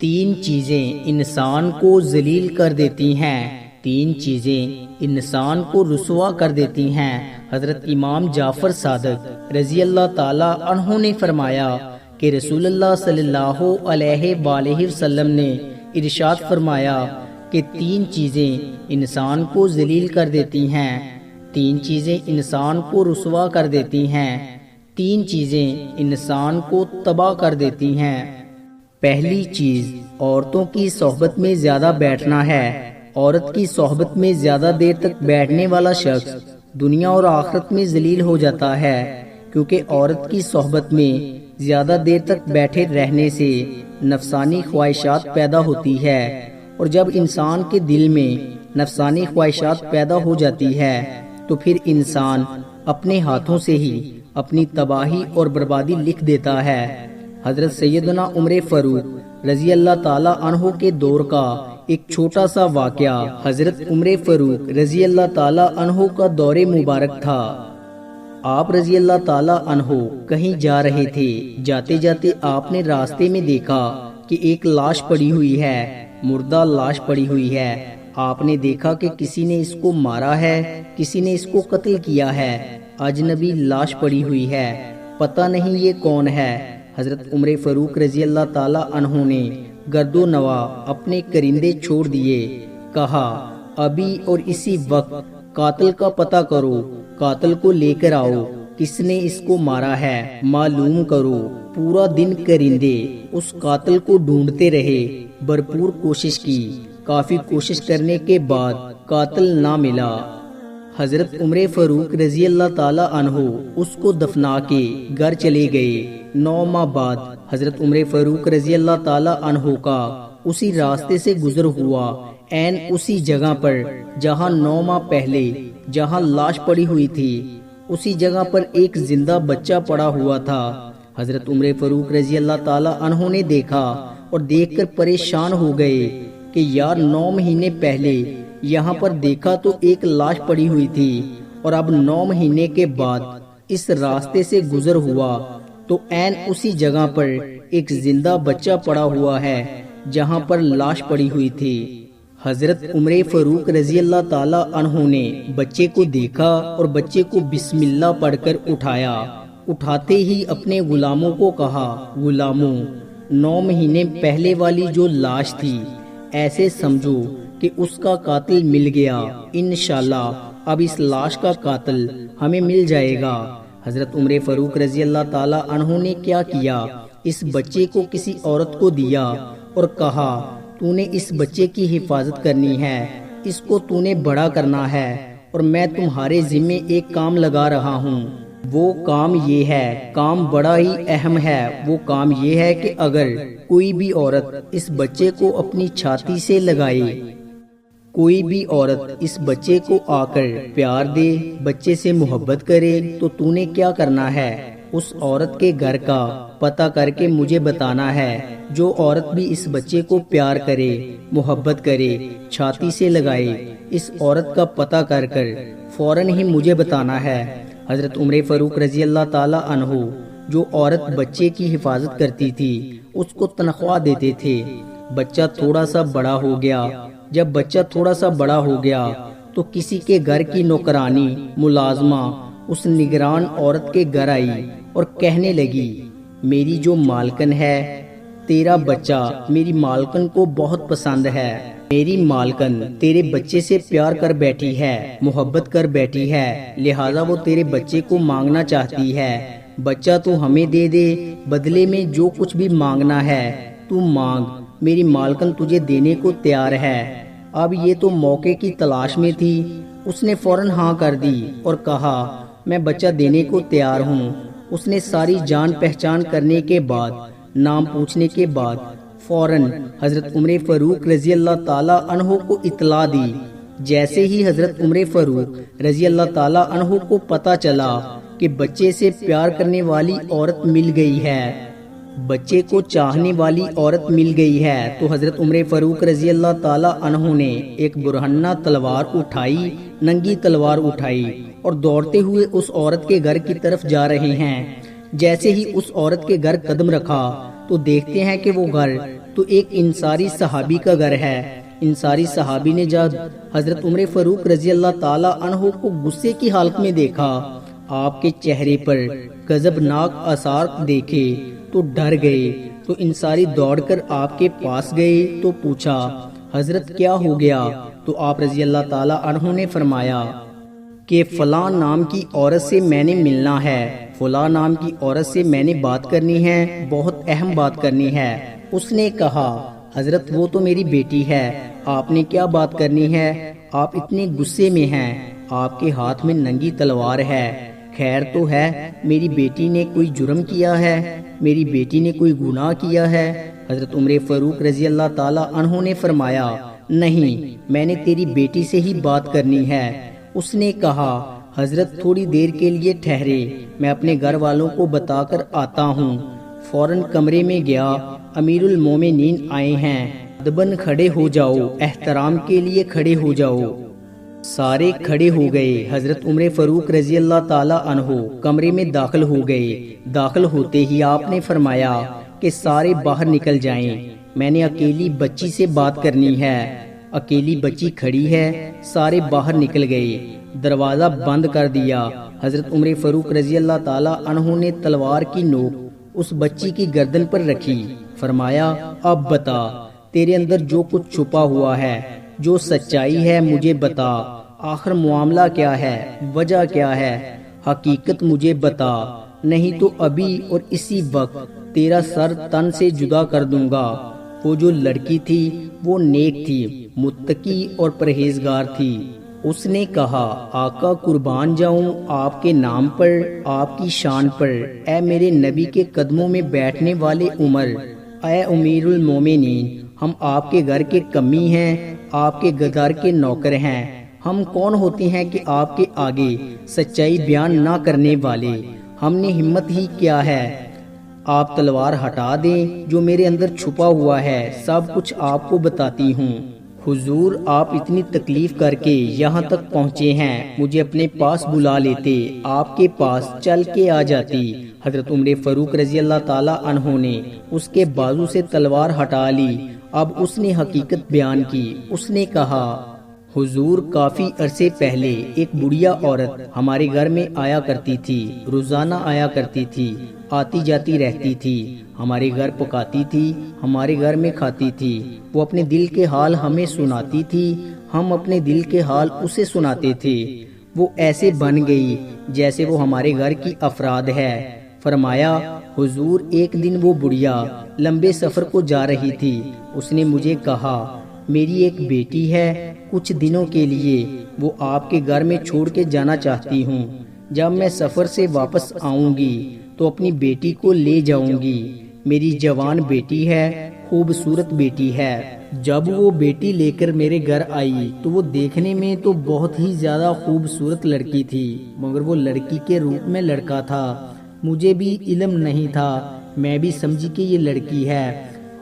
تین چیزیں انسان کو ذلیل کر دیتی ہیں، تین چیزیں انسان کو رسوا کر دیتی ہیں۔ حضرت امام جعفر صادق رضی اللہ تعالی عنہ نے فرمایا کہ رسول اللہ صلی اللہ علیہ وآلہ وسلم نے ارشاد فرمایا کہ تین چیزیں انسان کو ذلیل کر دیتی ہیں، تین چیزیں انسان کو رسوا کر دیتی ہیں، تین چیزیں انسان کو تباہ کر دیتی ہیں۔ پہلی چیز عورتوں کی صحبت میں زیادہ بیٹھنا ہے۔ عورت کی صحبت میں زیادہ دیر تک بیٹھنے والا شخص دنیا اور آخرت میں ذلیل ہو جاتا ہے، کیونکہ عورت کی صحبت میں زیادہ دیر تک بیٹھے رہنے سے نفسانی خواہشات پیدا ہوتی ہے، اور جب انسان کے دل میں نفسانی خواہشات پیدا ہو جاتی ہے تو پھر انسان اپنے ہاتھوں سے ہی اپنی تباہی اور بربادی لکھ دیتا ہے۔ حضرت سیدنا عمر فاروق رضی اللہ تعالی عنہ کے دور کا ایک چھوٹا سا واقعہ۔ حضرت عمر فاروق رضی اللہ تعالی عنہ کا دور مبارک تھا۔ آپ رضی اللہ تعالی عنہ کہیں جا رہے تھے، جاتے جاتے آپ نے راستے میں دیکھا کہ ایک لاش پڑی ہوئی ہے، مردہ لاش پڑی ہوئی ہے۔ آپ نے دیکھا کہ کسی نے اس کو مارا ہے، کسی نے اس کو قتل کیا ہے، اجنبی لاش پڑی ہوئی ہے، پتہ نہیں یہ کون ہے۔ حضرت عمر فاروق رضی اللہ تعالی عنہ نے گرد و نواح اپنے کرندے چھوڑ دیے، کہا ابھی اور اسی وقت قاتل کا پتہ کرو، قاتل کو لے کر آؤ، کس نے اس کو مارا ہے معلوم کرو۔ پورا دن کرندے اس قاتل کو ڈھونڈتے رہے، بھرپور کوشش کی، کافی کوشش کرنے کے بعد قاتل نہ ملا۔ حضرت عمر فاروق رضی اللہ تعالی عنہ اس کو دفنا کے گھر چلے گئے۔ 9 ماہ بعد حضرت عمر فاروق رضی اللہ تعالی عنہ کا اسی راستے سے گزر ہوا، عین اسی جگہ پر جہاں 9 ماہ پہلے جہاں لاش پڑی ہوئی تھی، اسی جگہ پر ایک زندہ بچہ پڑا ہوا تھا۔ حضرت عمر فاروق رضی اللہ تعالی عنہ نے دیکھا اور دیکھ کر پریشان ہو گئے کہ یار 9 مہینے پہلے یہاں پر دیکھا تو ایک لاش پڑی ہوئی تھی، اور اب 9 مہینے کے بعد اس راستے سے گزر ہوا تو عین اسی جگہ پر ایک زندہ بچہ پڑا ہوا ہے جہاں پر لاش پڑی ہوئی تھی۔ حضرت عمر فاروق رضی اللہ تعالی عنہ نے بچے کو دیکھا اور بچے کو بسم اللہ پڑھ کر اٹھایا۔ اٹھاتے ہی اپنے غلاموں کو کہا، غلاموں 9 مہینے پہلے والی جو لاش تھی ایسے سمجھو کہ اس کا قاتل مل گیا، انشاءاللہ اب اس لاش کا قاتل ہمیں مل جائے گا۔ حضرت عمر فاروق رضی اللہ تعالی عنہ نے کیا کیا، اس بچے کو کسی عورت کو دیا اور کہا تو نے اس بچے کی حفاظت کرنی ہے، اس کو تو نے بڑا کرنا ہے، اور میں تمہارے ذمے ایک کام لگا رہا ہوں۔ وہ کام یہ ہے، کام بڑا ہی اہم ہے، وہ کام یہ ہے کہ اگر کوئی بھی عورت اس بچے کو اپنی چھاتی سے لگائے، کوئی بھی عورت اس بچے کو آ کر پیار دے، بچے سے محبت کرے، تو تو نے کیا کرنا ہے، اس عورت کے گھر کا پتہ کر کے مجھے بتانا ہے۔ جو عورت بھی اس بچے کو پیار کرے، محبت کرے، چھاتی سے لگائے، اس عورت کا پتہ کر کر فوراً ہی مجھے بتانا ہے۔ حضرت عمر فاروق رضی اللہ تعالی عنہ جو عورت بچے کی حفاظت کرتی تھی اس کو تنخواہ دیتے تھے۔ بچہ تھوڑا سا بڑا ہو گیا، جب بچہ تھوڑا سا بڑا ہو گیا تو کسی کے گھر کی نوکرانی ملازمہ اس نگران عورت کے گھر آئی اور کہنے لگی میری جو مالکن ہے، تیرا بچہ میری مالکن کو بہت پسند ہے، میری مالکن تیرے بچے سے پیار کر بیٹھی ہے، محبت کر بیٹھی ہے، لہذا وہ تیرے بچے کو مانگنا چاہتی ہے، بچہ تو ہمیں دے دے، بدلے میں جو کچھ بھی مانگنا ہے تو مانگ، میری مالکن تجھے دینے کو تیار ہے۔ اب یہ تو موقع کی تلاش میں تھی، اس نے فوراً ہاں کر دی اور کہا میں بچہ دینے کو تیار ہوں۔ اس نے ساری جان پہچان کرنے کے بعد، نام پوچھنے کے بعد فوراً حضرت عمر فاروق رضی اللہ تعالی عنہ کو اطلاع دی۔ جیسے ہی حضرت عمر فاروق رضی اللہ تعالی عنہ کو پتہ چلا کہ بچے سے پیار کرنے والی عورت مل گئی ہے، بچے کو چاہنے والی عورت مل گئی ہے، تو حضرت عمر فاروق رضی اللہ تعالی عنہ نے ایک برہنہ تلوار اٹھائی، ننگی تلوار اٹھائی اور دوڑتے ہوئے اس عورت کے گھر کی طرف جا رہے ہیں۔ جیسے ہی اس عورت کے گھر قدم رکھا تو تو دیکھتے ہیں کہ وہ گھر تو ایک انصاری صحابی کا گھر ہے۔ انصاری صحابی نے جب حضرت عمر فاروق رضی اللہ تعالی عنہ کو غصے کی حالت میں دیکھا، آپ کے چہرے پر غضبناک آثار دیکھے تو ڈر گئے، تو انصاری دوڑ کر آپ کے پاس گئے تو پوچھا حضرت کیا ہو گیا؟ تو آپ رضی اللہ تعالی عنہ نے فرمایا کہ فلاں نام کی عورت سے میں نے ملنا ہے، فلاں نام کی عورت سے میں نے بات کرنی ہے، بہت اہم بات کرنی ہے۔ اس نے کہا حضرت وہ تو میری بیٹی ہے، آپ نے کیا بات کرنی ہے؟ آپ اتنے غصے میں ہیں، آپ کے ہاتھ میں ننگی تلوار ہے، خیر تو ہے؟ میری بیٹی نے کوئی جرم کیا ہے؟ میری بیٹی نے کوئی گناہ کیا ہے؟ حضرت عمر فاروق رضی اللہ تعالی عنہ نے فرمایا نہیں، میں نے تیری بیٹی سے ہی بات کرنی ہے۔ اس نے کہا حضرت تھوڑی دیر کے لیے ٹھہرے، میں اپنے گھر والوں کو بتا کر آتا ہوں۔ فوراً کمرے میں گیا، امیر المومنین آئے ہیں، ادباً کھڑے ہو جاؤ، احترام کے لیے کھڑے ہو جاؤ۔ سارے کھڑے ہو گئے۔ حضرت عمر فاروق رضی اللہ تعالی عنہ کمرے میں داخل ہو گئے۔ داخل ہوتے ہی آپ نے فرمایا کہ سارے باہر نکل جائیں، میں نے اکیلی بچی سے بات کرنی ہے۔ اکیلی بچی کھڑی ہے، سارے باہر نکل گئے، دروازہ بند کر دیا۔ حضرت عمر فاروق رضی اللہ تعالی عنہ نے تلوار کی نوک اس بچی کی گردن پر رکھی، فرمایا اب بتا، تیرے اندر جو کچھ چھپا ہوا ہے، جو سچائی ہے مجھے بتا، آخر معاملہ کیا ہے، وجہ کیا ہے، حقیقت مجھے بتا، نہیں تو ابھی اور اسی وقت تیرا سر تن سے جدا کر دوں گا۔ وہ جو لڑکی تھی وہ نیک تھی، متقی اور پرہیزگار تھی۔ اس نے کہا آقا قربان جاؤں آپ کے نام پر، آپ کی شان پر، اے میرے نبی کے قدموں میں بیٹھنے والے عمر، اے امیر المومنین، ہم آپ کے گھر کے کمی ہیں، آپ کے گھر کے نوکر ہیں، ہم کون ہوتے ہیں کہ آپ کے آگے سچائی بیان نہ کرنے والے، ہم نے ہمت ہی کیا ہے، آپ تلوار ہٹا دیں، جو میرے اندر چھپا ہوا ہے سب کچھ آپ کو بتاتی ہوں۔ حضور آپ اتنی تکلیف کر کے یہاں تک پہنچے ہیں، مجھے اپنے پاس بلا لیتے، آپ کے پاس چل کے آ جاتی۔ حضرت عمر فاروق رضی اللہ تعالی عنہ نے اس کے بازو سے تلوار ہٹا لی۔ اب اس نے حقیقت بیان کی۔ اس نے کہا حضور کافی عرصے پہلے ایک بڑھیا عورت ہمارے گھر میں آیا کرتی تھی، روزانہ آیا کرتی تھی، آتی جاتی رہتی تھی، ہمارے گھر پکاتی تھی، ہمارے گھر میں کھاتی تھی، وہ اپنے دل کے حال ہمیں سناتی تھی، ہم اپنے دل کے حال اسے سناتے تھے، وہ ایسے بن گئی جیسے وہ ہمارے گھر کی افراد ہے۔ فرمایا حضور ایک دن وہ بڑھیا لمبے سفر کو جا رہی تھی، اس نے مجھے کہا میری ایک بیٹی ہے، کچھ دنوں کے لیے وہ آپ کے گھر میں چھوڑ کے جانا چاہتی ہوں، جب میں سفر سے واپس آؤں گی تو اپنی بیٹی کو لے جاؤں گی، میری جوان بیٹی ہے، خوبصورت بیٹی ہے۔ جب وہ بیٹی لے کر میرے گھر آئی تو وہ دیکھنے میں تو بہت ہی زیادہ خوبصورت لڑکی تھی، مگر وہ لڑکی کے روپ میں لڑکا تھا، مجھے بھی علم نہیں تھا، میں بھی سمجھی کہ یہ لڑکی ہے۔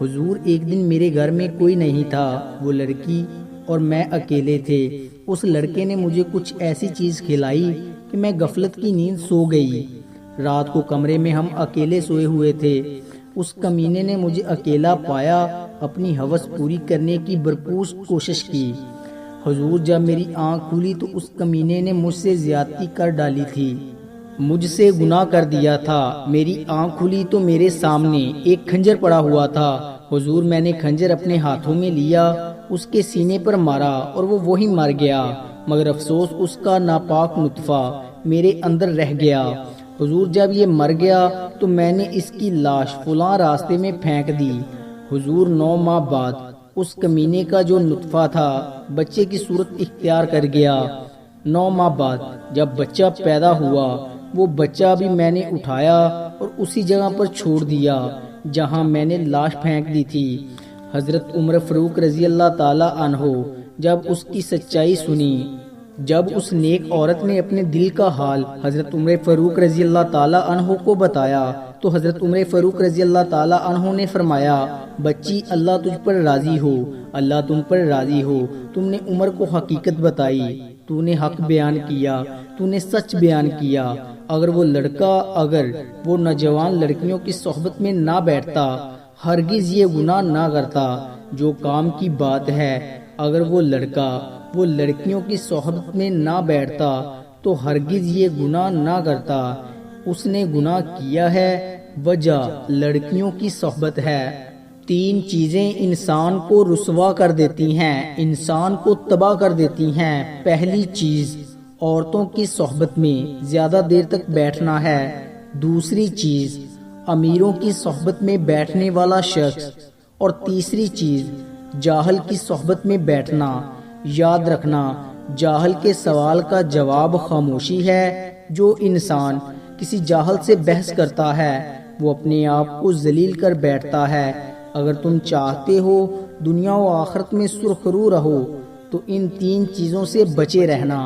حضور ایک دن میرے گھر میں کوئی نہیں تھا، وہ لڑکی اور میں اکیلے تھے، اس لڑکے نے مجھے کچھ ایسی چیز کھلائی کہ میں غفلت کی نیند سو گئی۔ رات کو کمرے میں ہم اکیلے سوئے ہوئے تھے، اس کمینے نے مجھے اکیلا پایا، اپنی ہوس پوری کرنے کی بھرپور کوشش کی۔ حضور جب میری آنکھ کھلی تو اس کمینے نے مجھ سے زیادتی کر ڈالی تھی، مجھ سے گناہ کر دیا تھا۔ میری آنکھ کھلی تو میرے سامنے ایک خنجر پڑا ہوا تھا۔ حضور میں نے خنجر اپنے ہاتھوں میں لیا، اس کے سینے پر مارا اور وہ وہی مر گیا، مگر افسوس اس کا ناپاک نطفہ میرے اندر رہ گیا۔ حضور جب یہ مر گیا تو میں نے اس کی لاش فلاں راستے میں پھینک دی۔ حضور 9 ماہ بعد اس کمینے کا جو نطفہ تھا بچے کی صورت اختیار کر گیا۔ 9 ماہ بعد جب بچہ پیدا ہوا، وہ بچہ بھی میں نے اٹھایا اور اسی جگہ پر چھوڑ دیا جہاں میں نے لاش پھینک دی تھی۔ حضرت عمر فاروق رضی اللہ تعالی عنہ جب اس کی سچائی سنی، جب اس نیک عورت نے اپنے دل کا حال حضرت عمر فاروق رضی اللہ تعالی عنہ کو بتایا تو حضرت عمر فاروق رضی اللہ تعالی عنہ نے فرمایا بچی اللہ تجھ پر راضی ہو، اللہ تم پر راضی ہو، تم نے عمر کو حقیقت بتائی، تو نے حق بیان کیا، تو نے سچ بیان کیا۔ اگر وہ لڑکا، اگر وہ نوجوان لڑکیوں کی صحبت میں نہ بیٹھتا ہرگز یہ گناہ نہ کرتا۔ جو کام کی بات ہے، اگر وہ لڑکا وہ لڑکیوں کی صحبت میں نہ بیٹھتا تو ہرگز یہ گناہ نہ کرتا۔ اس نے گناہ کیا ہے، وجہ لڑکیوں کی صحبت ہے۔ 3 چیزیں انسان کو رسوا کر دیتی ہیں، انسان کو تباہ کر دیتی ہیں۔ پہلی چیز عورتوں کی صحبت میں زیادہ دیر تک بیٹھنا ہے۔ دوسری چیز امیروں کی صحبت میں بیٹھنے والا شخص، اور تیسری چیز جاہل کی صحبت میں بیٹھنا۔ یاد رکھنا، جاہل کے سوال کا جواب خاموشی ہے۔ جو انسان کسی جاہل سے بحث کرتا ہے وہ اپنے آپ کو ذلیل کر بیٹھتا ہے۔ اگر تم چاہتے ہو دنیا و آخرت میں سرخرو رہو تو ان 3 چیزوں سے بچے رہنا۔